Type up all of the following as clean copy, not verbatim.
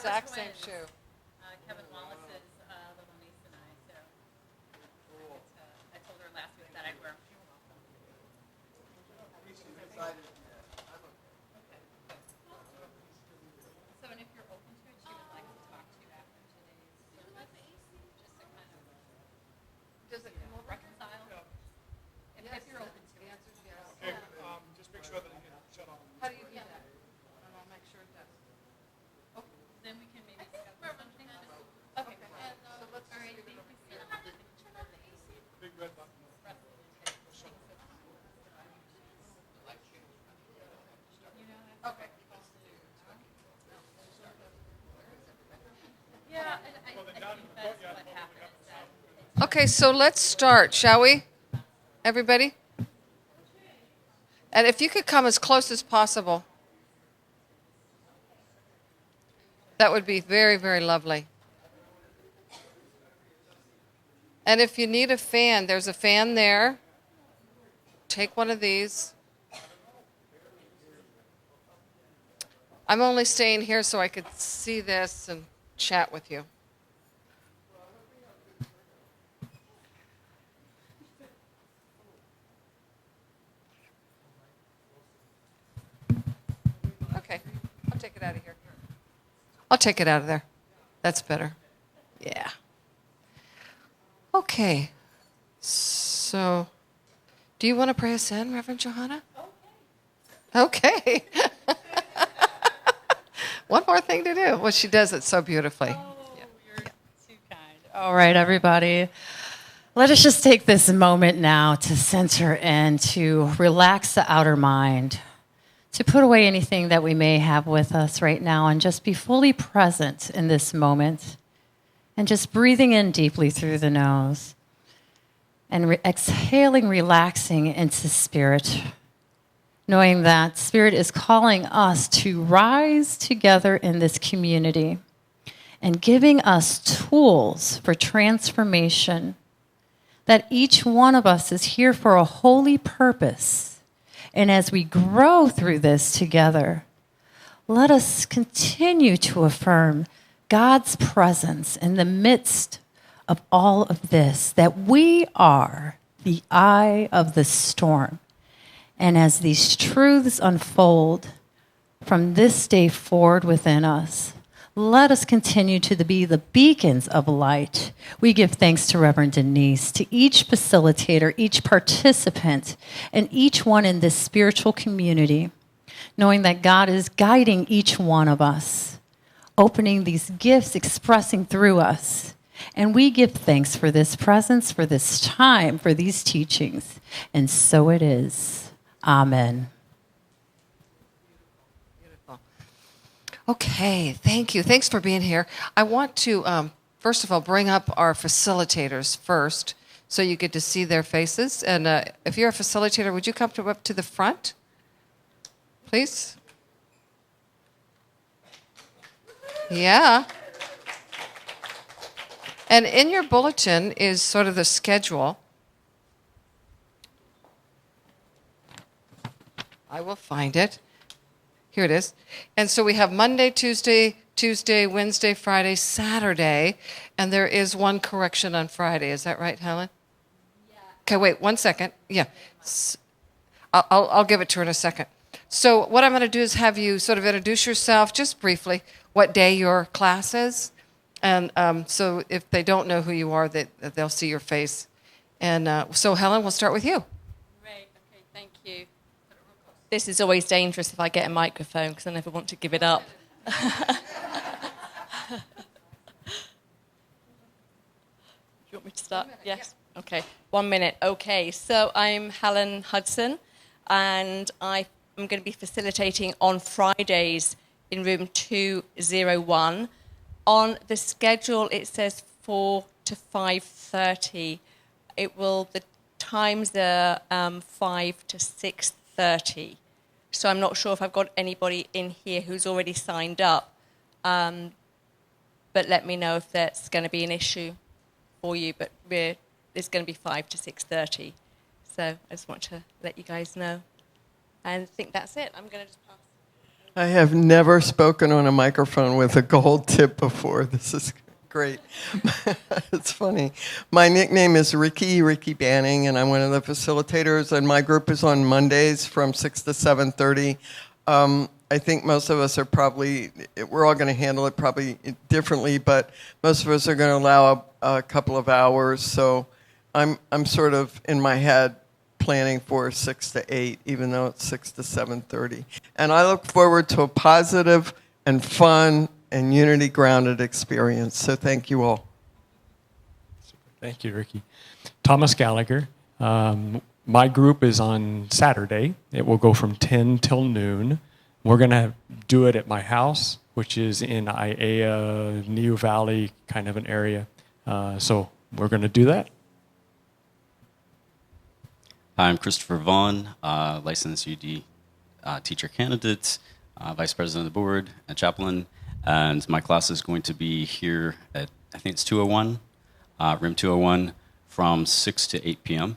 exact same shoe. Kevin Wallace is little niece and I, so I told her last week that I'd wear them. So, and if you're open to it, she would like to talk to you after today's service, just to kind of Does it come over? reconcile. If you're open to The it. answer is yes. Okay, just make sure that you get shut off. How do you do that? And I'll make sure it does. Then we can maybe discuss something. Okay. So let's All right. see. Thank you. Turn on the AC. Big red button. Okay. Yeah, and I think that's what happened. Okay, so let's start, shall we? Everybody? And if you could come as close as possible, that would be very, very lovely. And if you need a fan, there's a fan there. Take one of these. I'm only staying here so I could see this and chat with you. Okay, I'll take it out of here. I'll take it out of there. That's better. Yeah. Okay. So, do you want to pray us in, Reverend Johanna? Okay. One more thing to do. Well, she does it so beautifully. Oh, you're too kind. All right, everybody. Let us just take this moment now to center and to relax the outer mind, to put away anything that we may have with us right now and just be fully present in this moment and just breathing in deeply through the nose and exhaling, relaxing into spirit, knowing that spirit is calling us to rise together in this community and giving us tools for transformation, that each one of us is here for a holy purpose. And as we grow through this together, let us continue to affirm God's presence in the midst of all of this, that we are the eye of the storm. And as these truths unfold from this day forward within us, let us continue to be the beacons of light. We give thanks to Reverend Denise, to each facilitator, each participant, and each one in this spiritual community, knowing that God is guiding each one of us, opening these gifts, expressing through us. And we give thanks for this presence, for this time, for these teachings. And so it is. Amen. Okay, thank you. Thanks for being here. I want to, first of all, bring up our facilitators first so you get to see their faces. And if you're a facilitator, would you come up to the front, please? Yeah. And in your bulletin is sort of the schedule. I will find it. Here it is. And so we have Monday, Tuesday, Wednesday, Friday, Saturday, and there is one correction on Friday. Is that right, Helen? Yeah. Okay, wait 1 second. Yeah. I'll give it to her in a second. So what I'm going to do is have you sort of introduce yourself just briefly, what day your class is. And so if they don't know who you are, they'll see your face. And so Helen, we'll start with you. Great. Okay, thank you. This is always dangerous if I get a microphone because I never want to give it up. Do you want me to start? Yes? Yeah. Okay. 1 minute. Okay. So I'm Helen Hudson, and I'm going to be facilitating on Fridays in room 201. On the schedule, it says 4 to 5:30. The times are 5 to 6:30. So I'm not sure if I've got anybody in here who's already signed up. But let me know if that's going to be an issue for you. But it's going to be 5 to 6:30. So I just want to let you guys know. And I think that's it. I'm going to just pass. I have never spoken on a microphone with a gold tip before. This is great. It's funny. My nickname is Ricky Banning, and I'm one of the facilitators, and my group is on Mondays from 6 to 7:30. I think most of us are we're all going to handle it probably differently, but most of us are going to allow a couple of hours. So I'm sort of in my head planning for 6 to 8, even though it's 6 to 7:30. And I look forward to a positive and fun and unity-grounded experience. So thank you all. Thank you, Ricky. Thomas Gallagher. My group is on Saturday. It will go from 10 till noon. We're going to do it at my house, which is in Aiea, Niu Valley, kind of an area. So we're going to do that. I'm Christopher Vaughn, licensed UD teacher candidate, vice president of the board, and chaplain. And my class is going to be here at, I think it's 201, room 201, from 6 to 8 p.m.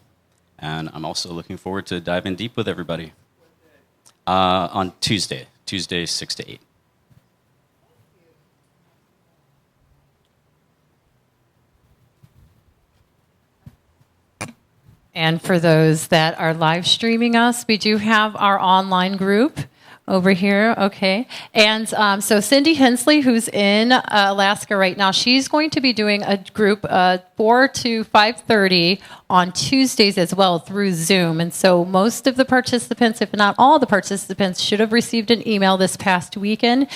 And I'm also looking forward to diving deep with everybody. On Tuesday, 6 to 8. And for those that are live streaming us, we do have our online group over here, okay. And so Cindy Hensley, who's in Alaska right now, she's going to be doing a group 4 to 5:30 on Tuesdays as well through Zoom. And so most of the participants, if not all the participants, should have received an email this past weekend.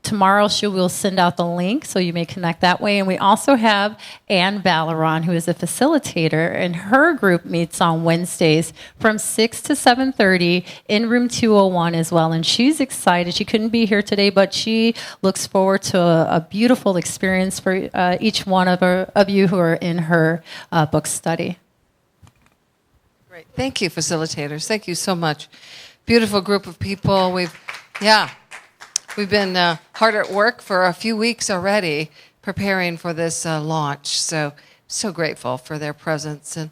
Tomorrow she will send out the link, so you may connect that way. And we also have Ann Valeron, who is a facilitator, and her group meets on Wednesdays from 6 to 7:30 in room 201 as well. And she's excited. She couldn't be here today, but she looks forward to a beautiful experience for each one of you who are in her book study. Great. Thank you, facilitators. Thank you so much. Beautiful group of people. We've been hard at work for a few weeks already preparing for this launch. So grateful for their presence. And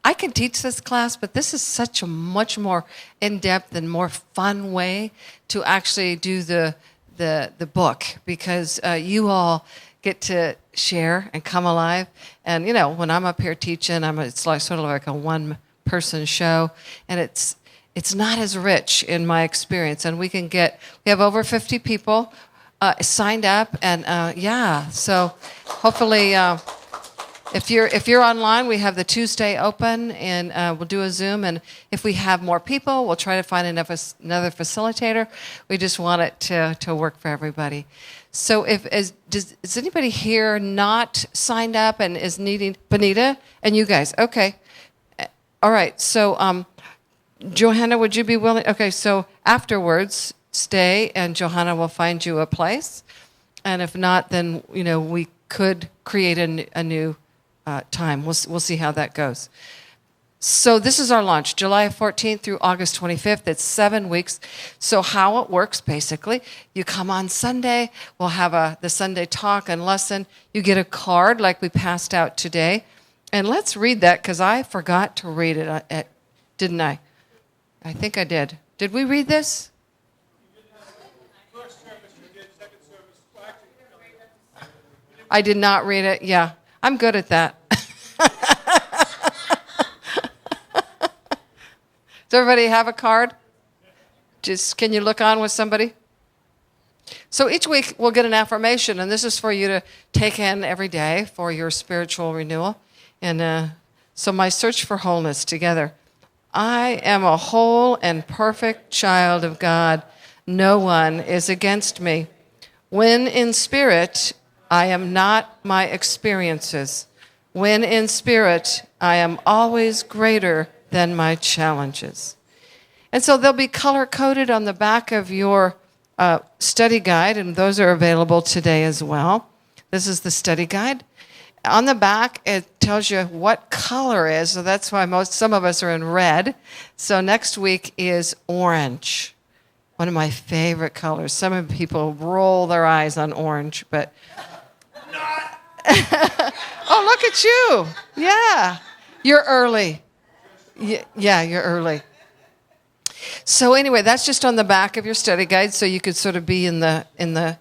I can teach this class, but this is such a much more in-depth and more fun way to actually do the book, because you all get to share and come alive. And, when I'm up here teaching, it's like sort of like a one-person show, and it's not as rich in my experience. And we have over 50 people signed up, and so hopefully if you're online, we have the Tuesday open, and we'll do a Zoom. And if we have more people, we'll try to find another facilitator. We just want it to work for everybody. So is anybody here not signed up and is needing Benita and you guys? Okay, all right. So. Johanna, would you be willing? Okay, so afterwards, stay, and Johanna will find you a place. And if not, then we could create a new time. We'll see how that goes. So this is our launch, July 14th through August 25th. It's 7 weeks. So how it works, basically, you come on Sunday. We'll have the Sunday talk and lesson. You get a card like we passed out today. And let's read that, because I forgot to read it, didn't I? I think I did. Did we read this? I did not read it. Yeah, I'm good at that. Does everybody have a card? Can you look on with somebody? So each week we'll get an affirmation, and this is for you to take in every day for your spiritual renewal. And so my search for wholeness together. I am a whole and perfect child of God. No one is against me. When in spirit, I am not my experiences. When in spirit, I am always greater than my challenges. And so they'll be color-coded on the back of your study guide, and those are available today as well. This is the study guide. On the back, it tells you what color is, so that's why some of us are in red. So next week is orange, one of my favorite colors. Some people roll their eyes on orange, but... Oh, look at you. Yeah, you're early. Yeah, you're early. So anyway, that's just on the back of your study guide, so you could sort of be in the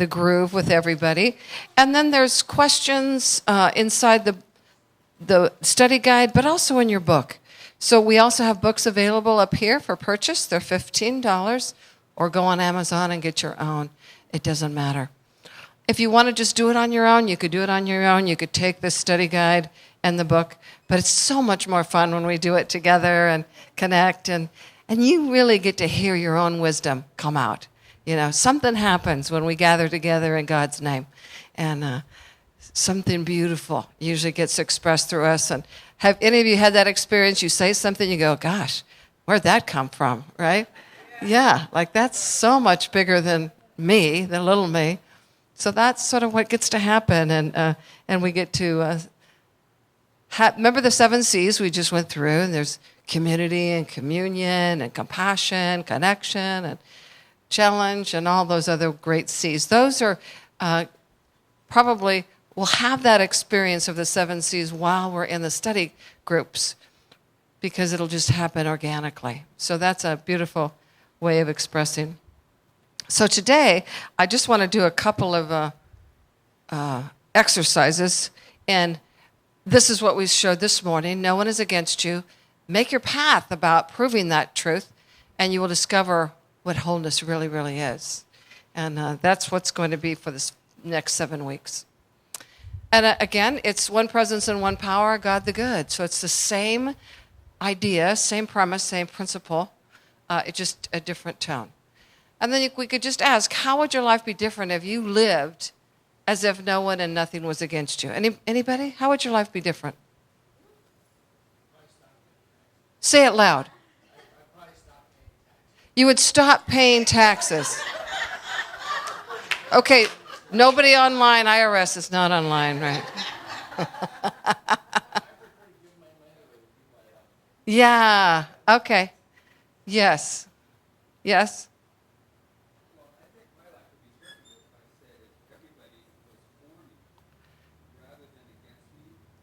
groove with everybody. And then there's questions inside the study guide, but also in your book. So we also have books available up here for purchase. They're $15, or go on Amazon and get your own. It doesn't matter. If you want to just do it on your own, you could do it on your own. You could take the study guide and the book, but it's so much more fun when we do it together and connect, and you really get to hear your own wisdom come out. You know, something happens when we gather together in God's name, and something beautiful usually gets expressed through us. And have any of you had that experience? You say something, you go, gosh, where'd that come from, right? Yeah, like that's so much bigger than me, than little me. So that's sort of what gets to happen, and we get to remember the 7 C's we just went through, and there's community and communion and compassion, connection and challenge and all those other great C's. Those are probably, we'll have that experience of the 7 C's while we're in the study groups, because it'll just happen organically. So that's a beautiful way of expressing. So today, I just want to do a couple of exercises, and this is what we showed this morning. No one is against you. Make your path about proving that truth, and you will discover what wholeness really, really is. And that's what's going to be for this next 7 weeks. And again, it's one presence and one power, God the good. So it's the same idea, same premise, same principle, it's just a different tone. And then we could just ask, how would your life be different if you lived as if no one and nothing was against you? Anybody? How would your life be different? Say it loud. You would stop paying taxes. Okay, nobody online. IRS is not online, right? Yeah, okay. Yes. Yes?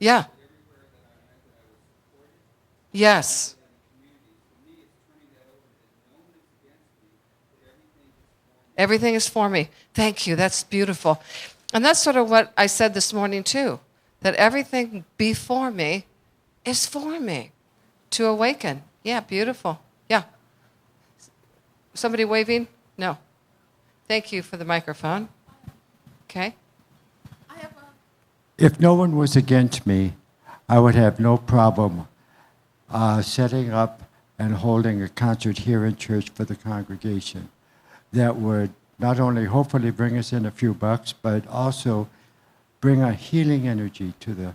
Yeah. Yes. Everything is for me. Thank you. That's beautiful. And that's sort of what I said this morning, too, that everything before me is for me to awaken. Yeah, beautiful. Yeah. Somebody waving? No. Thank you for the microphone. Okay. If no one was against me, I would have no problem setting up and holding a concert here in church for the congregation that would not only hopefully bring us in a few bucks, but also bring a healing energy to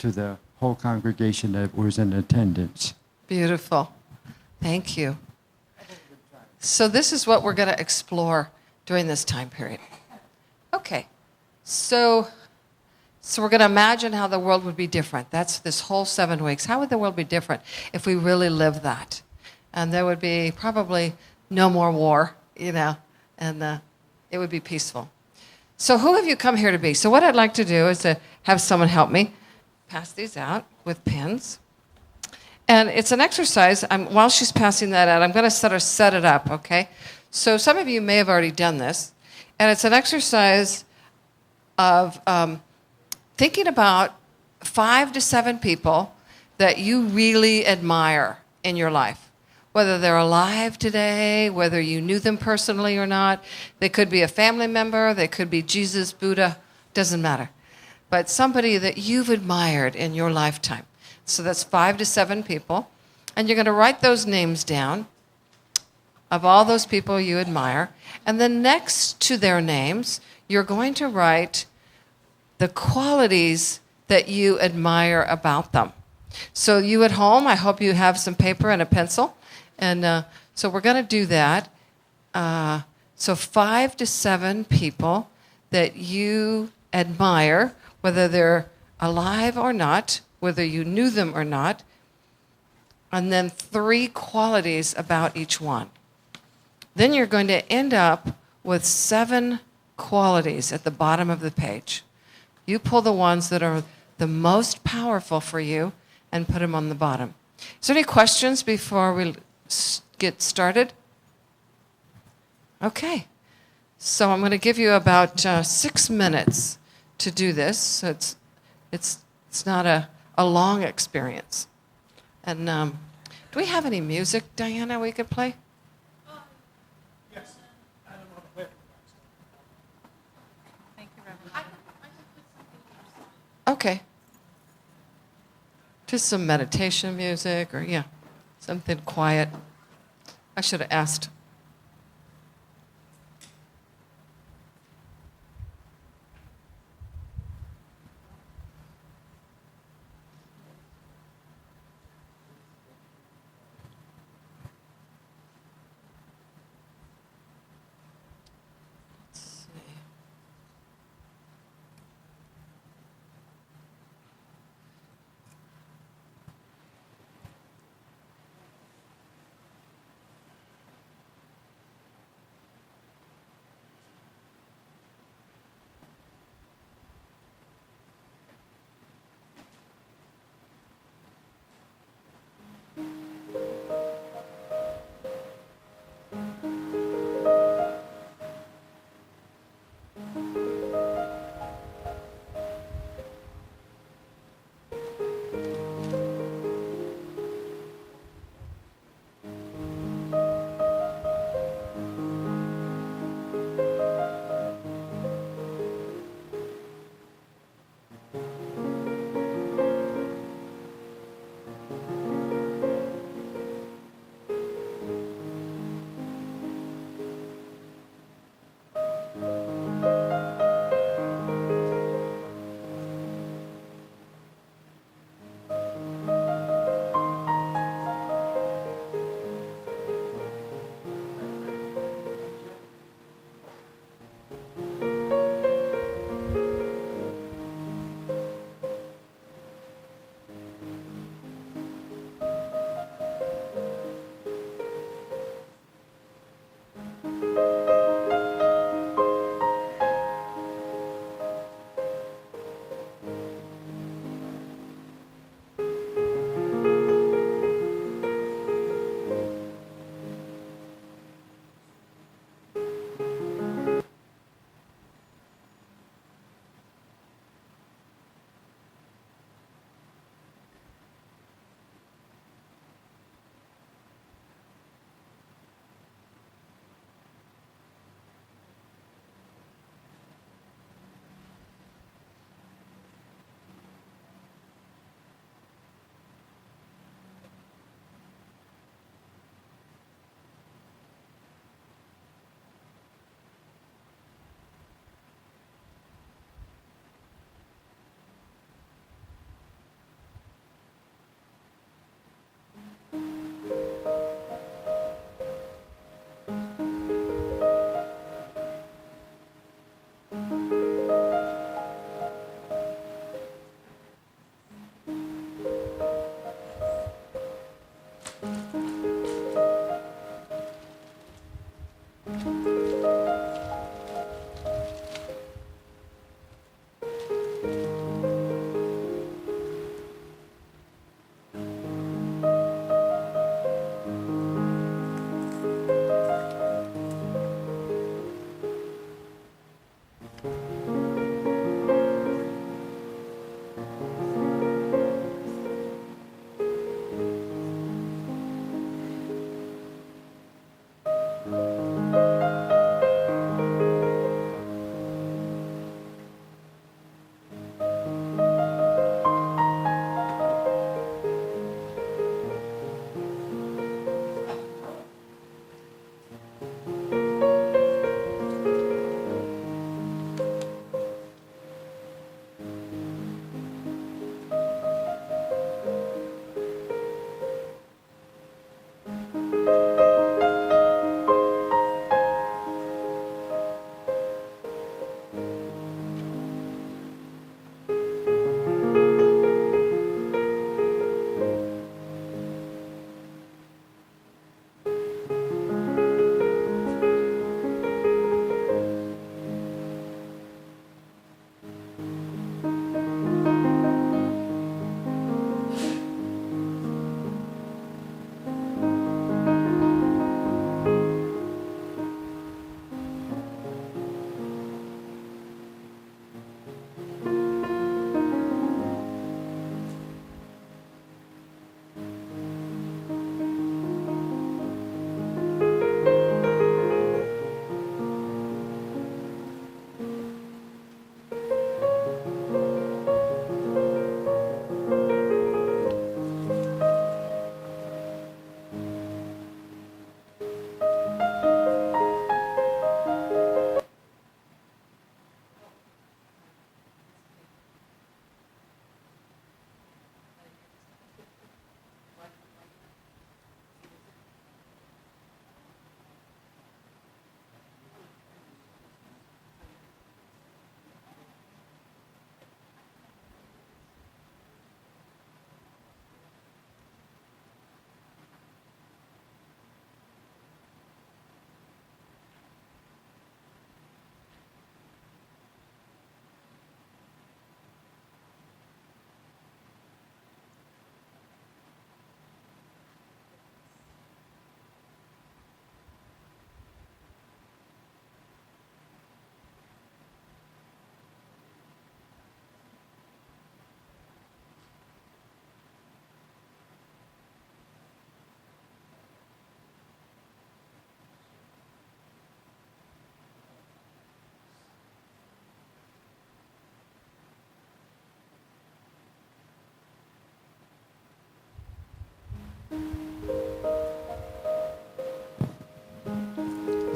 the whole congregation that was in attendance. Beautiful. Thank you. So this is what we're going to explore during this time period. Okay. So we're going to imagine how the world would be different. That's this whole 7 weeks. How would the world be different if we really lived that? And there would be probably no more war, and it would be peaceful. So who have you come here to be? So what I'd like to do is to have someone help me pass these out with pens. And it's an exercise. While she's passing that out, I'm going to set it up, okay? So some of you may have already done this. And it's an exercise of thinking about 5 to 7 people that you really admire in your life, whether they're alive today, whether you knew them personally or not. They could be a family member, they could be Jesus, Buddha, doesn't matter. But somebody that you've admired in your lifetime. So that's 5 to 7 people. And you're going to write those names down of all those people you admire. And then next to their names, you're going to write the qualities that you admire about them. So you at home, I hope you have some paper and a pencil. And so we're going to do that. So 5 to 7 people that you admire, whether they're alive or not, whether you knew them or not, and then 3 qualities about each one. Then you're going to end up with 7 qualities at the bottom of the page. You pull the ones that are the most powerful for you and put them on the bottom. Is there any questions before we get started? Okay. So I'm going to give you about 6 minutes to do this. So it's not a long experience. And do we have any music, Diana, we could play? Yes. I don't know the way. Okay. Just some meditation music or, yeah, something quiet. I should have asked. Let's see.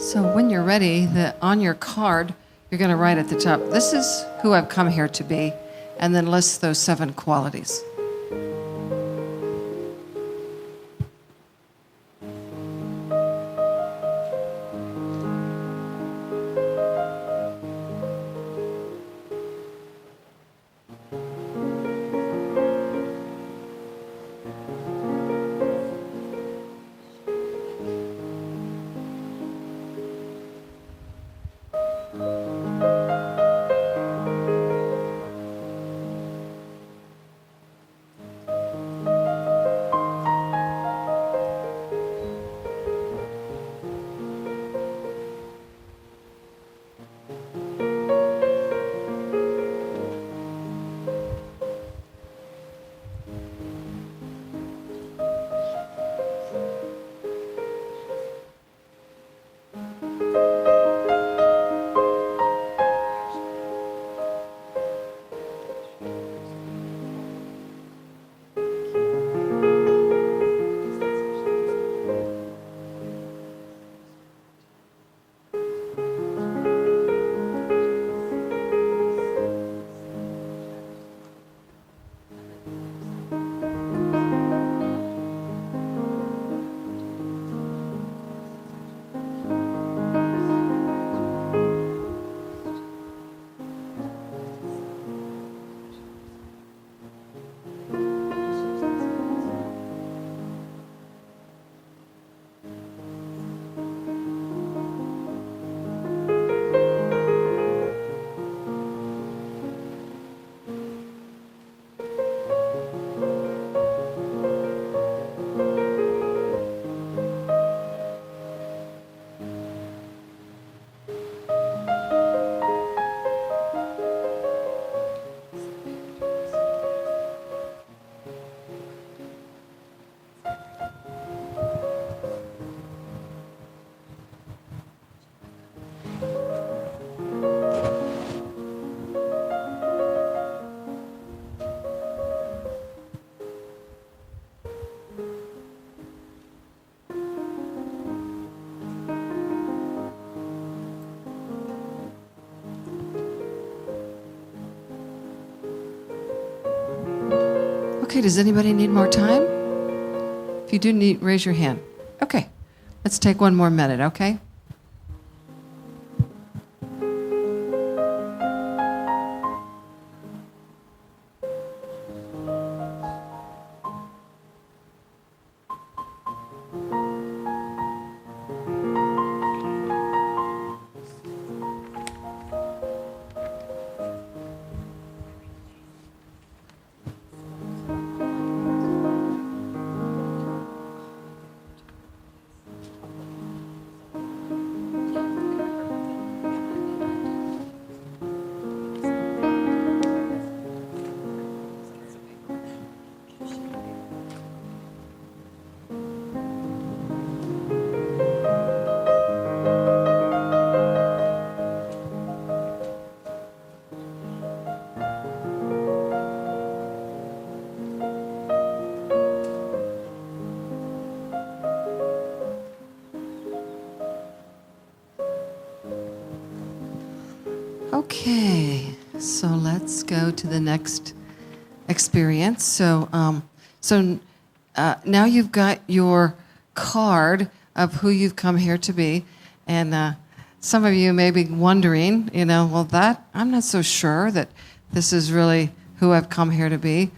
So when you're ready, on your card, you're going to write at the top, this is who I've come here to be, and then list those 7 qualities. Okay, does anybody need more time? If you do need, raise your hand. Okay, let's take one more minute, okay? Okay, so let's go to the next experience. So now you've got your card of who you've come here to be, and some of you may be wondering, well, I'm not so sure that this is really who I've come here to be.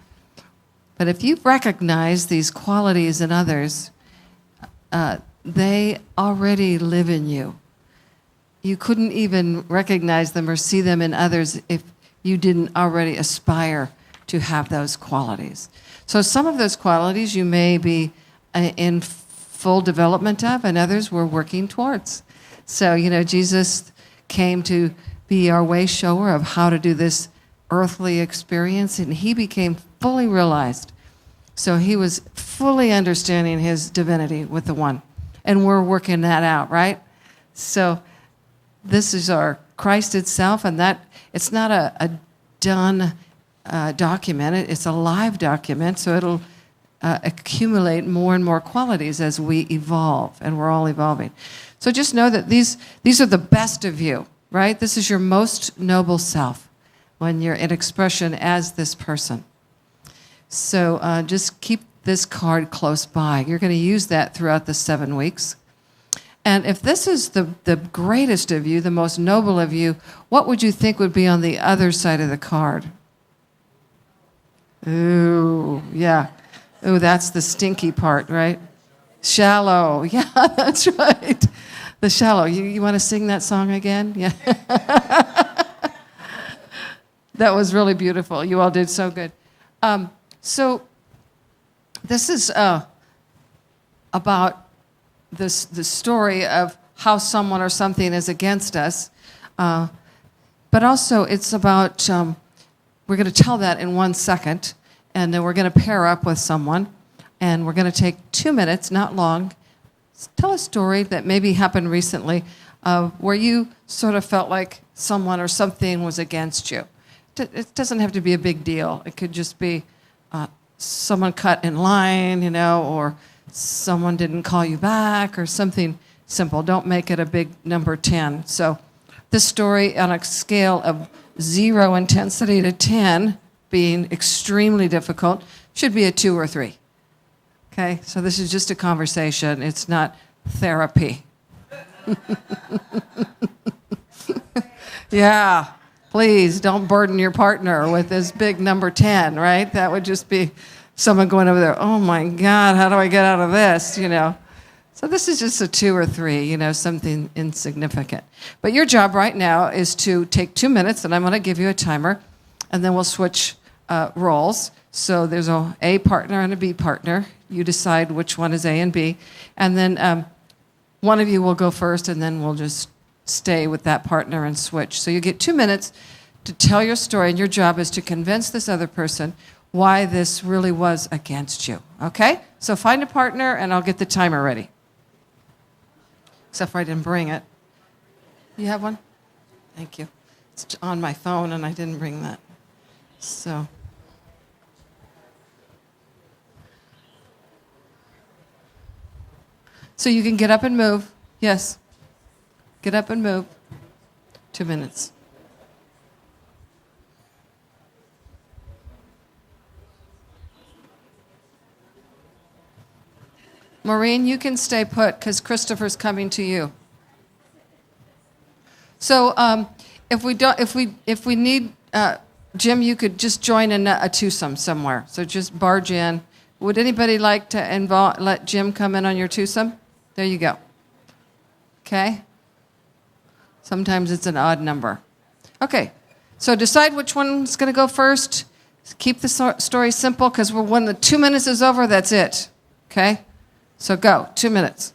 But if you've recognized these qualities in others, they already live in you. You couldn't even recognize them or see them in others if you didn't already aspire to have those qualities. So some of those qualities you may be in full development of, and others we're working towards. So, Jesus came to be our way shower of how to do this earthly experience, and he became fully realized. So he was fully understanding his divinity with the one. And we're working that out, right? So this is our Christ itself, and that it's not a done document. It's a live document, so it'll accumulate more and more qualities as we evolve, and we're all evolving. So just know that these are the best of you, right? This is your most noble self when you're in expression as this person. So just keep this card close by. You're going to use that throughout the 7 weeks. And if this is the greatest of you, the most noble of you, what would you think would be on the other side of the card? Ooh, yeah. Ooh, that's the stinky part, right? Shallow. Yeah, that's right. The shallow. You want to sing that song again? Yeah. That was really beautiful. You all did so good. So this is about the story of how someone or something is against us. But also it's about, we're going to tell that in 1 second, and then we're going to pair up with someone, and we're going to take 2 minutes, not long. Tell a story that maybe happened recently where you sort of felt like someone or something was against you. It doesn't have to be a big deal. It could just be someone cut in line, or someone didn't call you back or something simple. Don't make it a big number 10. So this story on a scale of 0 intensity to 10 being extremely difficult should be a 2 or 3. Okay, so this is just a conversation. It's not therapy. Yeah, please don't burden your partner with this big number 10, right? That would just be someone going over there, oh my God, how do I get out of this, So this is just a 2 or 3, something insignificant. But your job right now is to take 2 minutes, and I'm going to give you a timer, and then we'll switch roles. So there's a A partner and a B partner. You decide which one is A and B. And then one of you will go first, and then we'll just stay with that partner and switch. So you get 2 minutes to tell your story, and your job is to convince this other person why this really was against you. Okay? So find a partner, and I'll get the timer ready. Except for I didn't bring it. You have one? Thank you. It's on my phone, and I didn't bring that. So... So you can get up and move. Yes. Get up and move. 2 minutes. Maureen, you can stay put because Christopher's coming to you. So if we need Jim, you could just join in a twosome somewhere. So just barge in. Would anybody like to let Jim come in on your twosome? There you go. Okay? Sometimes it's an odd number. Okay, so decide which one's going to go first. Keep the story simple because when the 2 minutes is over, that's it. Okay? So go, 2 minutes.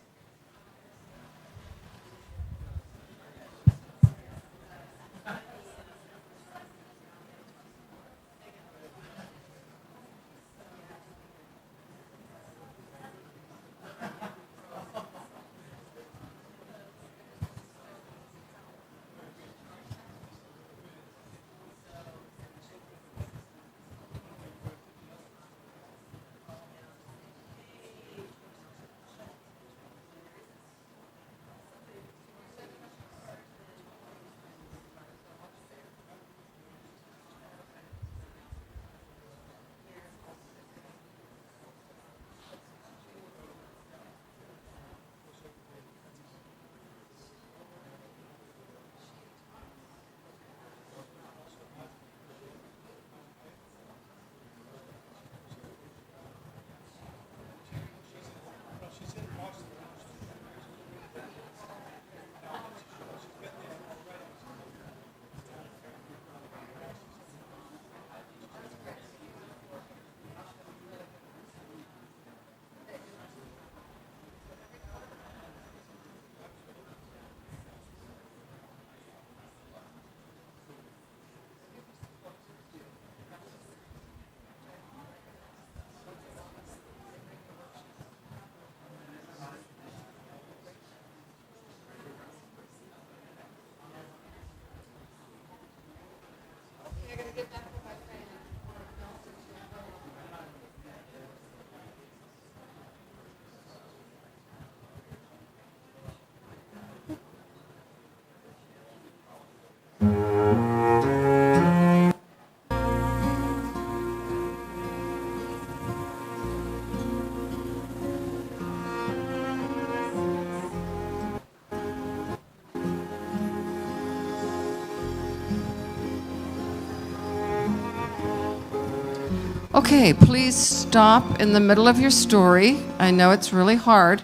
Okay, please stop in the middle of your story. I know it's really hard,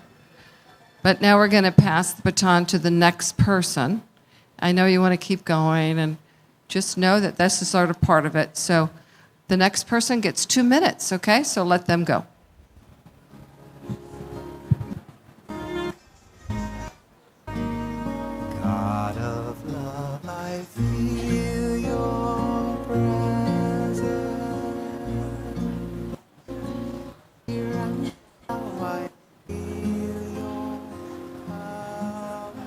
but now we're going to pass the baton to the next person. I know you want to keep going, and just know that this is sort of part of it. So the next person gets 2 minutes, okay? So let them go. God of love, I feel your presence. Now I feel your power.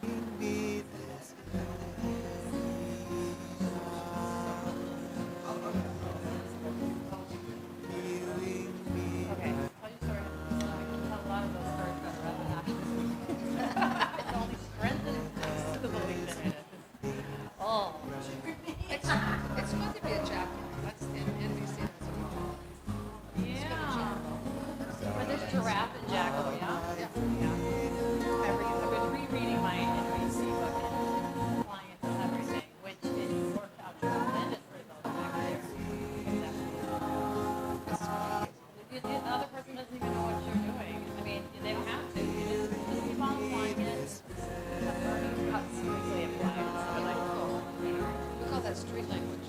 Give me this It's fun to be a chaplain. That's in NBC. But there's giraffe and jackal, yeah? I've been rereading my NBC book and applying it to everything, which is worked out tremendously well back there. Exactly. The other person doesn't even know what you're doing. I mean, they don't have to. You just keep on applying it. Learning how to smoothly apply it. So like, We call that street language.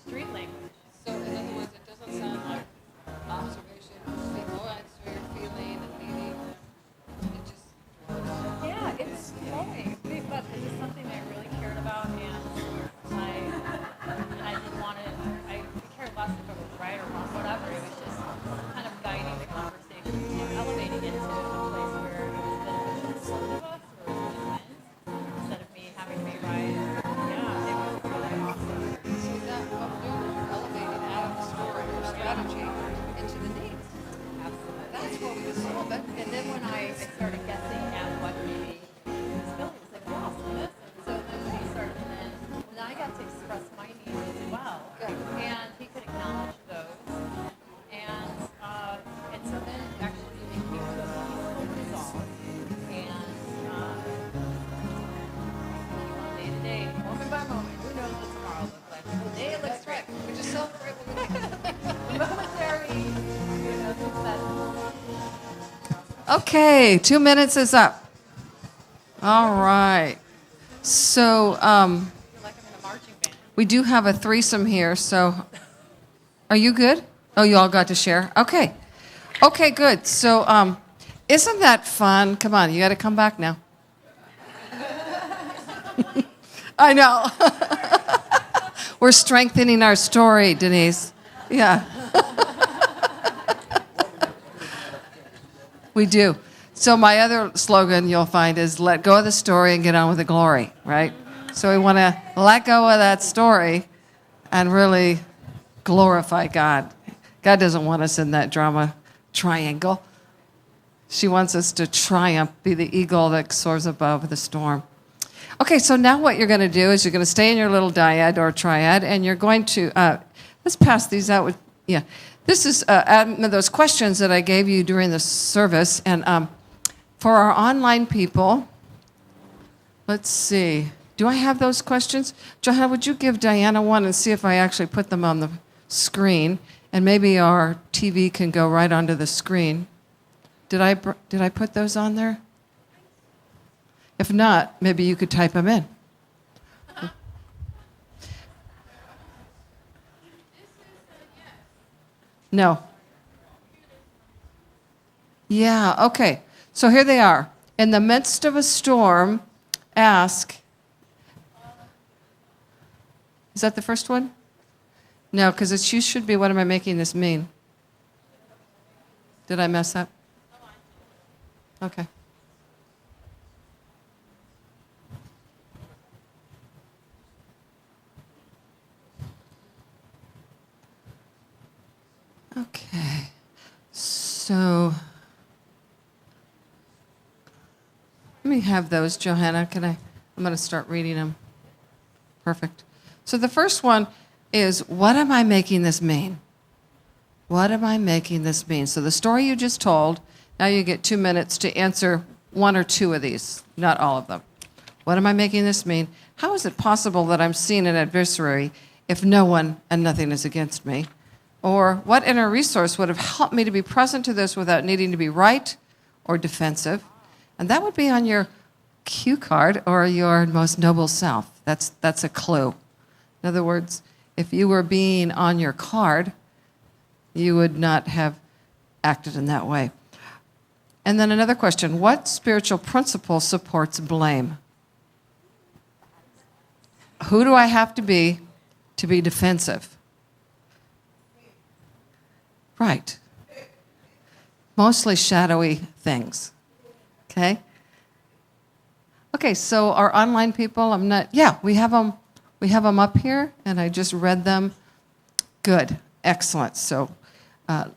street language. So in other words, it doesn't sound like observation. Oh, that's where you're feeling and meaning. It just Yeah, it was flowing. But this is something that I really cared about, and I didn't want to. I cared less if it was right or wrong, whatever. It was just kind of guiding the conversation, elevating it to a place where it was beneficial to both of us, where it was win-win, instead of me having to be right. Yeah, it was really awesome. so that what we're doing is we're elevating out of the story or strategy into the needs. Absolutely. That's where we solve it. And then when I started guessing at what maybe was feeling, it was like, wow, so this. So then we started, and then I got to express my needs as well. Good. And he could acknowledge those. And so then actually it became resolved. And day to day, moment by moment, who knows what tomorrow looks like. Today it looks That's right. We just celebrate what we do. momentary, who knows what's better. Okay, 2 minutes is up. All right. So Like I'm in a marching band. we do have a threesome here. So are you good? Oh, you all got to share? Okay. Okay, good. So isn't that fun? Come on, you got to come back now. I know. We're strengthening our story, Denise. Yeah. We do. So my other slogan you'll find is let go of the story and get on with the glory, right? So we want to let go of that story and really glorify God. God doesn't want us in that drama triangle. She wants us to triumph, be the eagle that soars above the storm. Okay, so now what you're going to do is you're going to stay in your little dyad or triad, and you're going to, let's pass these out with, yeah. This is those questions that I gave you during the service. And for our online people, let's see. Do I have those questions? Johanna, would you give Diana one and see if I actually put them on the screen? And maybe our TV can go right onto the screen. Did I put those on there? If not, maybe you could type them in. No. Yeah, okay. So here they are. In the midst of a storm, ask. Is that the first one? No, because it should be, what am I making this mean? Did I mess up? Okay. Okay. So let me have those, Johanna. I'm going to start reading them. Perfect. So the first one is, what am I making this mean? What am I making this mean? So the story you just told, now you get 2 minutes to answer one or two of these, not all of them. What am I making this mean? How is it possible that I'm seeing an adversary if no one and nothing is against me? Or what inner resource would have helped me to be present to this without needing to be right or defensive? And that would be on your cue card or your most noble self. That's a clue. In other words, if you were being on your card, you would not have acted in that way. And then another question, what spiritual principle supports blame? Who do I have to be defensive? Right. Mostly shadowy things. Okay? Okay, so our online people, we have them up here, and I just read them. Good, excellent. So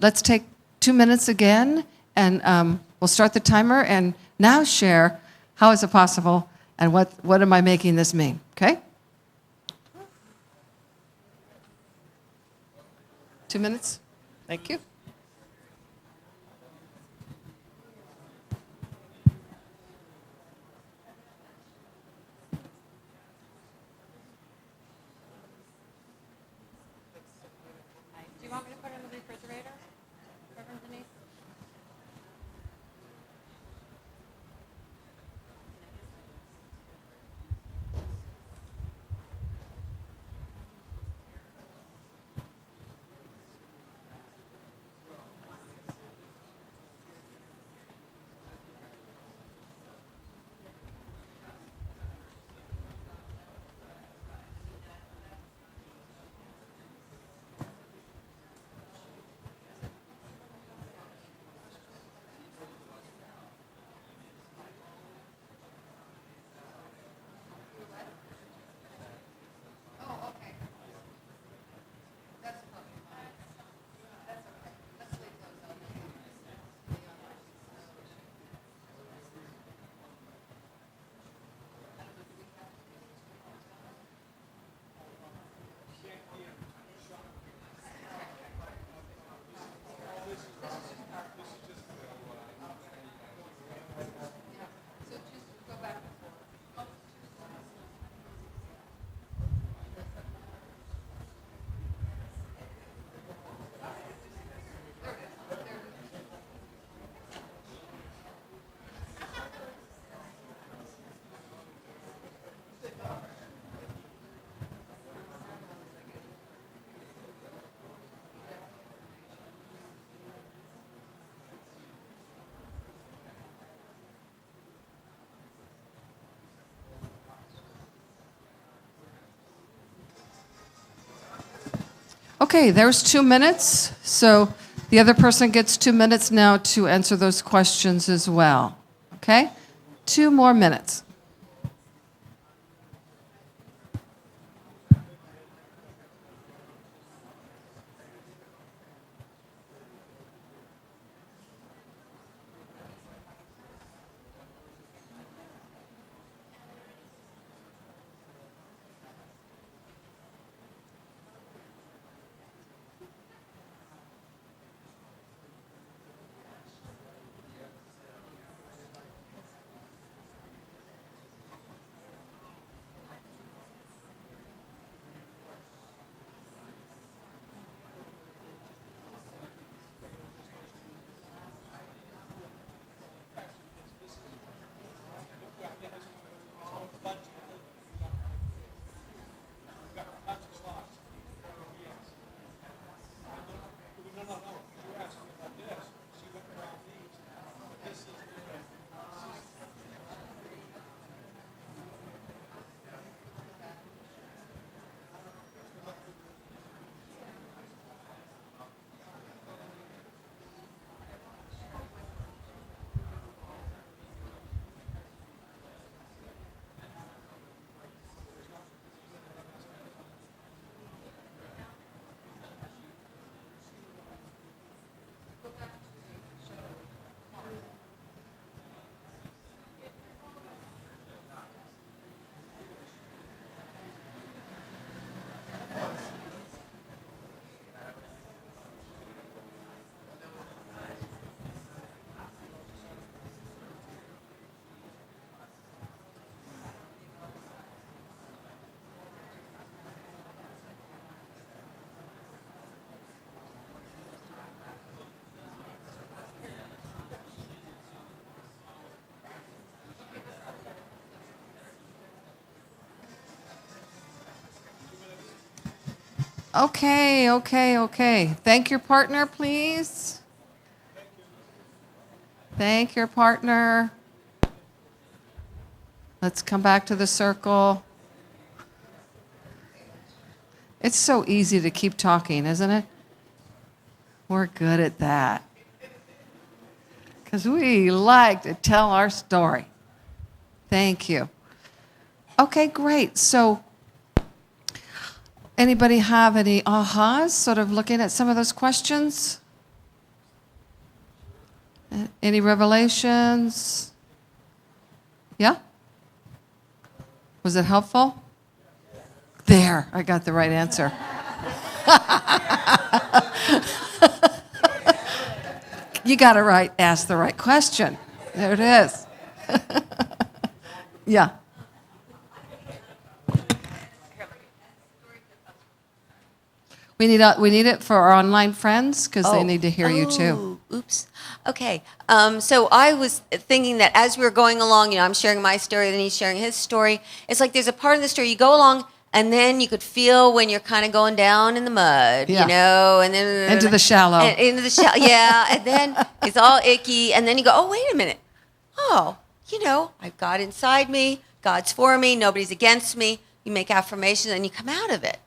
let's take 2 minutes again, and we'll start the timer, and now share how is it possible, and what am I making this mean, okay? 2 minutes, thank you. Do you want me to put it in the refrigerator, Reverend Denise? Okay, there's 2 minutes. So the other person gets 2 minutes now to answer those questions as well. Okay? 2 more minutes. Okay. Thank your partner, please. Thank your partner. Let's come back to the circle. It's so easy to keep talking, isn't it? We're good at that. Because we like to tell our story. Thank you. Okay, great. So, anybody have any ahas, sort of looking at some of those questions? Any revelations? Yeah? Was it helpful? There, I got the right answer. You got to ask the right question. There it is. Yeah. We need it for our online friends because they need to hear you too. Oops. Okay. So I was thinking that as we were going along, I'm sharing my story, then he's sharing his story. It's like there's a part of the story you go along, and then you could feel when you're kind of going down in the mud, and then into the shallow. Yeah, and then it's all icky, and then you go, oh, wait a minute. Oh, I've got inside me, God's for me, nobody's against me. You make affirmations, and you come out of it,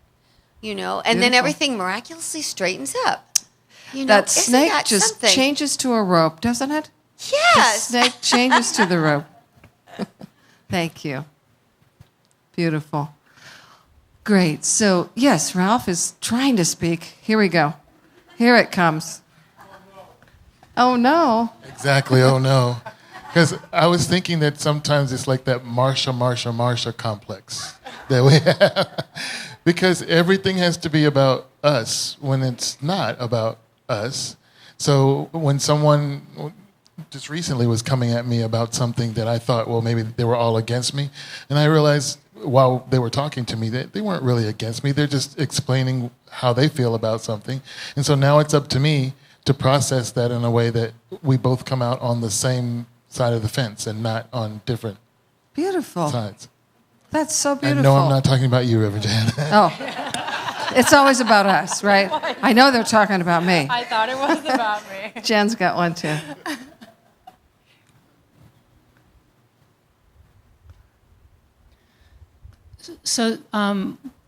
and Beautiful. then everything miraculously straightens up. That snake that just something? changes to a rope, doesn't it? Yes. The snake changes to the rope. Thank you. Beautiful. Great. So, yes, Ralph is trying to speak. Here we go. Here it comes. Oh, no. Exactly, oh no. Because I was thinking that sometimes it's like that Marsha complex that we have. Because everything has to be about us when it's not about us. So when someone just recently was coming at me about something that I thought, well, maybe they were all against me, and I realized while they were talking to me that they weren't really against me. They're just explaining how they feel about something. And so now it's up to me to process that in a way that we both come out on the same side of the fence and not on different Beautiful. sides. That's so beautiful. And no, I'm not talking about you, Reverend Jan. Oh, it's always about us, right? I know they're talking about me. I thought it was about me. Jen's got one too. So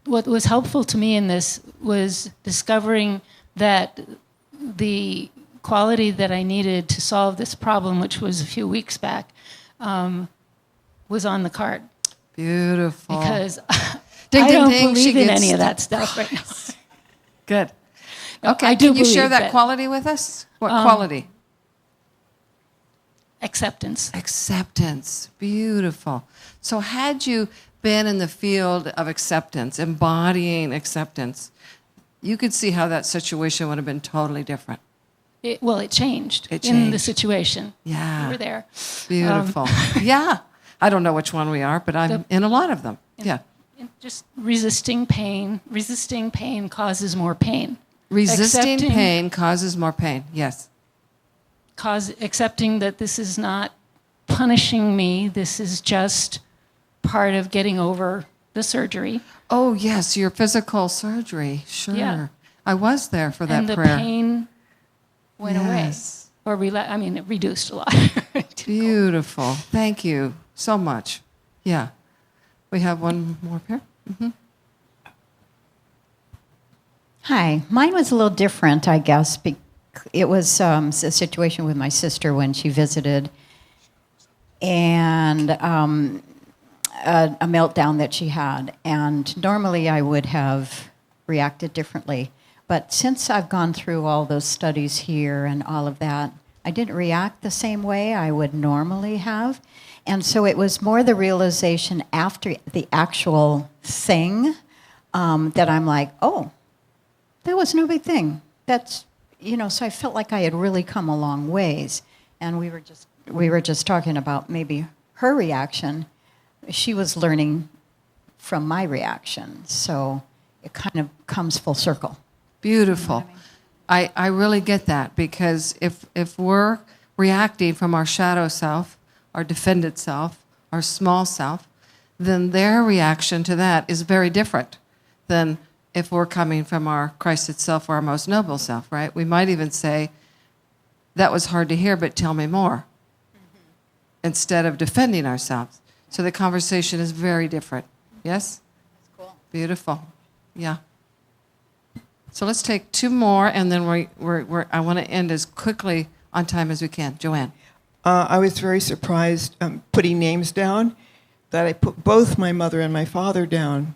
what was helpful to me in this was discovering that the quality that I needed to solve this problem, which was a few weeks back, was on the card. Beautiful. Because Ding, I ding, don't ding, she believe in gets any of the that stuff right now. Good. No, Okay, I do can you share believe that that- quality with us? What quality? Acceptance. Acceptance. Beautiful. So had you been in the field of acceptance, embodying acceptance, you could see how that situation would have been totally different. It changed It in the changed. situation. Yeah. You were there. Beautiful. Yeah. I don't know which one we are, but I'm in a lot of them. Yeah. Just resisting pain. Resisting pain causes more pain. Resisting Accepting- pain causes more pain. Yes. Accepting that this is not punishing me. This is just part of getting over the surgery. Oh, yes, your physical surgery. Sure. Yeah. I was there for that And the prayer. pain went Yes. away. Or it reduced a lot. Beautiful. Thank you so much. Yeah. We have one more pair. Hi. Mine was a little different, I guess. It was a situation with my sister when she visited, and a meltdown that she had. And normally I would have reacted differently. But since I've gone through all those studies here and all of that, I didn't react the same way I would normally have. And so it was more the realization after the actual thing that I'm like, oh, that was no big thing. That's, so I felt like I had really come a long ways. And we were just talking about maybe her reaction. She was learning from my reaction. So it kind of comes full circle. Beautiful. You know what I mean? I really get that, because if we're reacting from our shadow self, our defended self, our small self, then their reaction to that is very different than if we're coming from our Christ itself or our most noble self, right? We might even say, that was hard to hear, but tell me more, instead of defending ourselves. So the conversation is very different. Yes? That's cool. Beautiful. Yeah. So let's take two more, and then I want to end as quickly on time as we can. Joanne. I was very surprised putting names down that I put both my mother and my father down.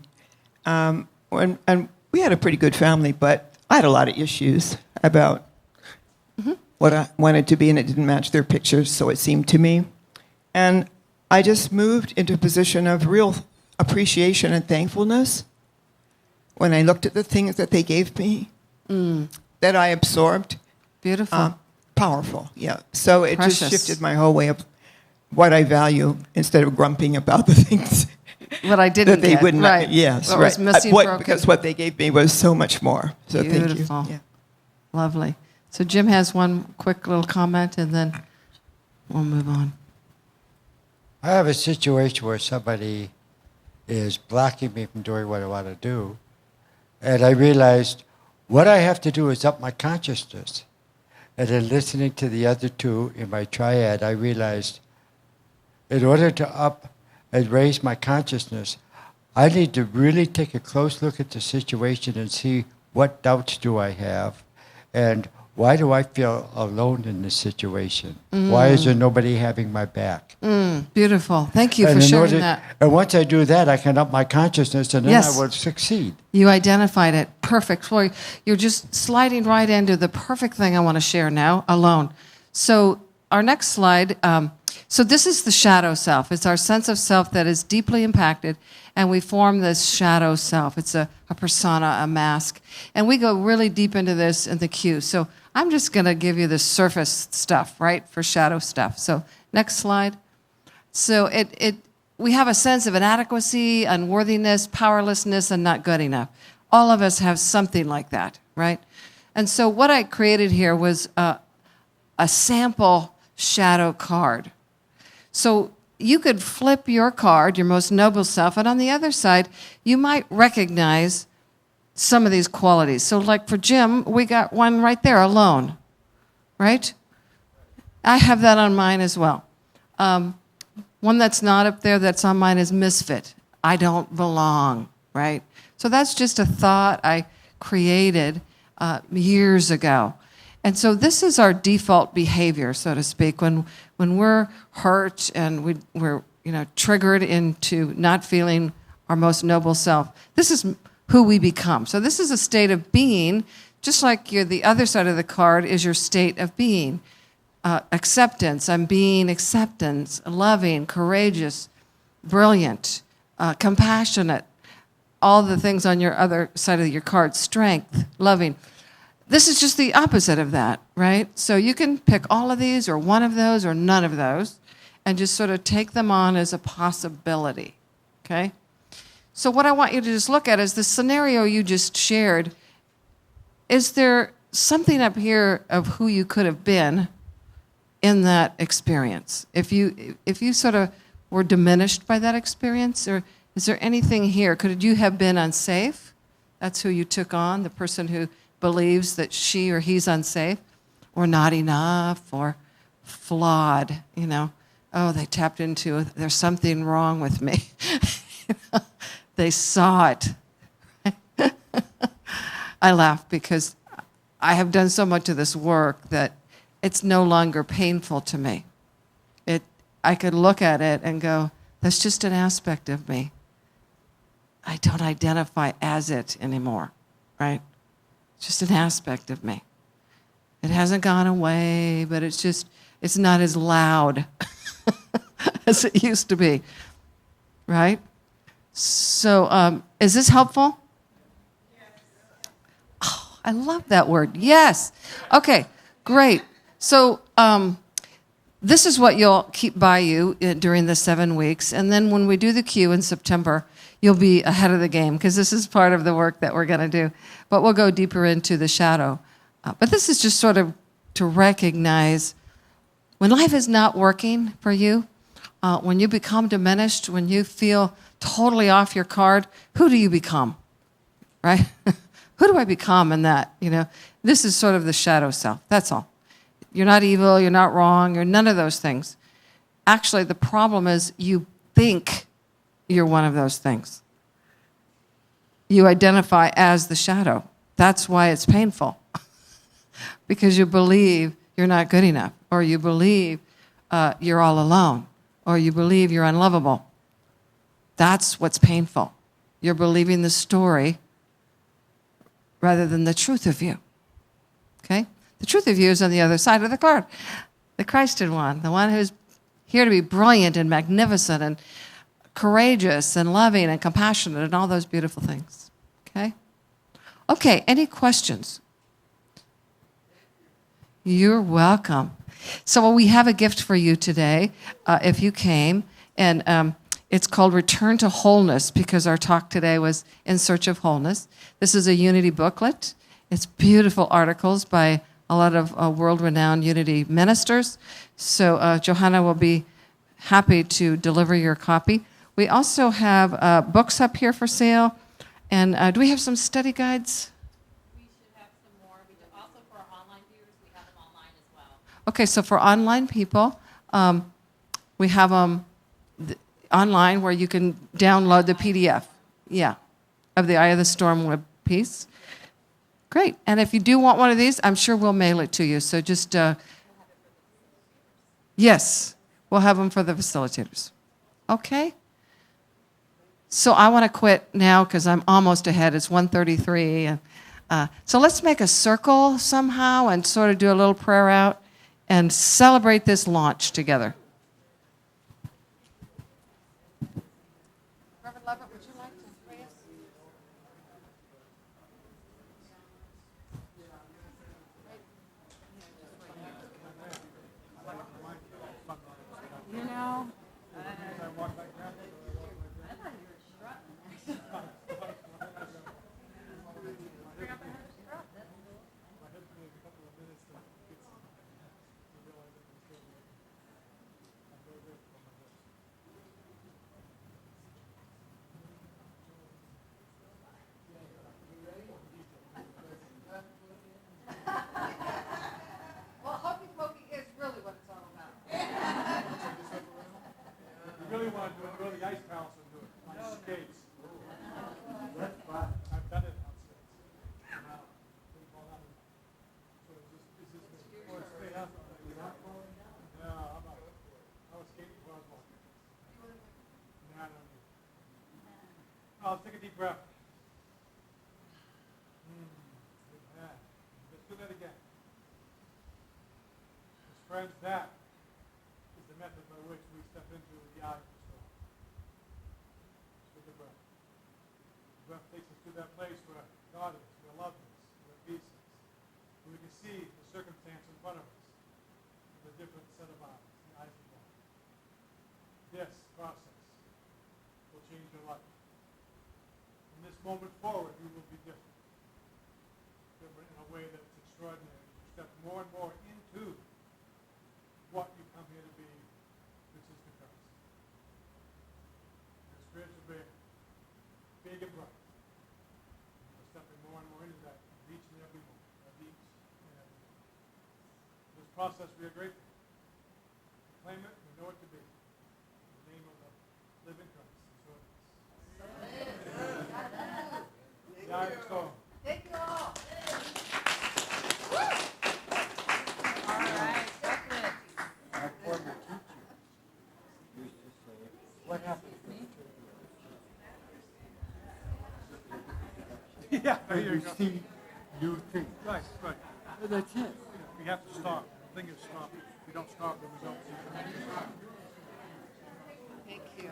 And we had a pretty good family, but I had a lot of issues about what I wanted to be, and it didn't match their pictures, so it seemed to me. And I just moved into a position of real appreciation and thankfulness when I looked at the things that they gave me, that I absorbed. Beautiful. Powerful, yeah. So it Precious. just shifted my whole way of what I value instead of grumping about the things What I didn't that they get. wouldn't. Right. Yes, what right. was missing, broken. Because what they gave me was so much more. So Beautiful. thank you. Yeah. Lovely. So Jim has one quick little comment, and then we'll move on. I have a situation where somebody is blocking me from doing what I want to do, and I realized what I have to do is up my consciousness. And then listening to the other two in my triad, I realized in order to up and raise my consciousness, I need to really take a close look at the situation and see what doubts do I have, and why do I feel alone in this situation? Why is there nobody having my back? Beautiful. Thank you And for in sharing order- that. And once I do that, I can up my consciousness, and then Yes. I will succeed. You identified it. Perfect. Well, you're just sliding right into the perfect thing I want to share now, alone. So our next slide, so this is the shadow self. It's our sense of self that is deeply impacted, and we form this shadow self. It's a persona, a mask. And we go really deep into this in the Q. So I'm just going to give you the surface stuff, right, for shadow stuff. So next slide. So we have a sense of inadequacy, unworthiness, powerlessness, and not good enough. All of us have something like that, right? And so what I created here was a sample shadow card. So you could flip your card, your most noble self, and on the other side, you might recognize some of these qualities. So like for Jim, we got one right there, alone, right? I have that on mine as well. One that's not up there that's on mine is misfit. I don't belong, right? So that's just a thought I created years ago. And so this is our default behavior, so to speak, when we're hurt and we're triggered into not feeling our most noble self. This is who we become. So this is a state of being, just like the other side of the card is your state of being. Acceptance, I'm being acceptance, loving, courageous, brilliant, compassionate, all the things on your other side of your card, strength, loving. This is just the opposite of that, right? So you can pick all of these or one of those or none of those and just sort of take them on as a possibility, okay? So what I want you to just look at is the scenario you just shared. Is there something up here of who you could have been in that experience? If you sort of were diminished by that experience, or is there anything here? Could you have been unsafe? That's who you took on, the person who believes that she or he's unsafe, or not enough, or flawed, Oh, they tapped into, there's something wrong with me. They saw it. I laugh because I have done so much of this work that it's no longer painful to me. I could look at it and go, that's just an aspect of me. I don't identify as it anymore, right? It's just an aspect of me. It hasn't gone away, but it's not as loud as it used to be, right? So is this helpful? Oh, I love that word. Yes. Okay, great. So this is what you'll keep by you during the 7 weeks. And then when we do the Q in September, you'll be ahead of the game because this is part of the work that we're going to do. But we'll go deeper into the shadow. But this is just sort of to recognize when life is not working for you, when you become diminished, when you feel totally off your card, who do you become? right? Who do I become in that? This is sort of the shadow self. That's all. You're not evil. You're not wrong. You're none of those things. Actually, the problem is you think you're one of those things. You identify as the shadow. That's why it's painful. Because you believe you're not good enough, or you believe you're all alone, or you believe you're unlovable. That's what's painful. You're believing the story rather than the truth of you. Okay? The truth of you is on the other side of the card. The Christed one, the one who's here to be brilliant and magnificent and courageous and loving and compassionate and all those beautiful things. Okay? Okay, any questions? You're welcome. So we have a gift for you today, if you came, and it's called Return to Wholeness, because our talk today was In Search of Wholeness. This is a Unity booklet. It's beautiful articles by a lot of world-renowned Unity ministers. So Johanna will be happy to deliver your copy. We also have books up here for sale. And do we have some study guides? We should have some more. Also for our online viewers, we have them online as well. Okay, so for online people, we have them online where you can download the PDF, of the Eye of the Storm web piece. Great. And if you do want one of these, I'm sure we'll mail it to you. So just, yes, we'll have them for the facilitators. Okay? So I want to quit now because I'm almost ahead. It's 1:33. So let's make a circle somehow and sort of do a little prayer out and celebrate this launch together. Reverend Levitt, would you like to pray us? Well, hokey pokey is really what it's all about. You really want to do it, go to the ice palace and do it on skates. That's fun. I've done it on skates. Wow. So is this oh, it's straight up? No, I'm not. I was skating before I was walking. No, I don't need it. Oh, take a deep breath. Yeah. Let's do that again. Friends, that is the method by which we step into the eye of the storm. With the breath. The breath takes us to that place where God is, where love is, where peace is. Where we can see the circumstance in front of us with a different set of eyes, the eyes of God. This process will change your life. From this moment forward, you will be different. Different in a way that's extraordinary. You step more and more into what you come here to be, which is the Christ. Your spiritual being, big and bright. We're stepping more and more into that each and every moment, of each and every moment. This process we are grateful. Claim it, we know it to be. In the name of the living Christ. The eye of the storm. Thank you all. My former teacher used to say, what happened to Yeah, there you you go. see new things. Right, right. And that's it. We have to stop. The thing is stop. If we don't stop, then we don't see. Thank you.